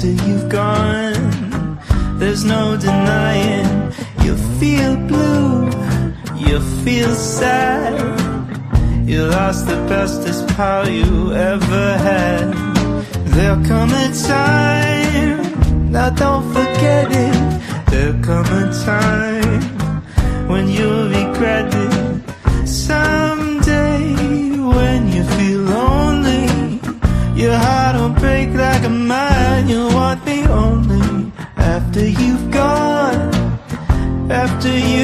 after you've gone. There's no denying, you feel blue, you feel sad. You lost the bestest pal you ever had. There'll come a time, now don't forget it. There'll come a time when you'll regret it. Someday when you feel lonely, your heart will break like a mine. You'll want me only after you've gone, after you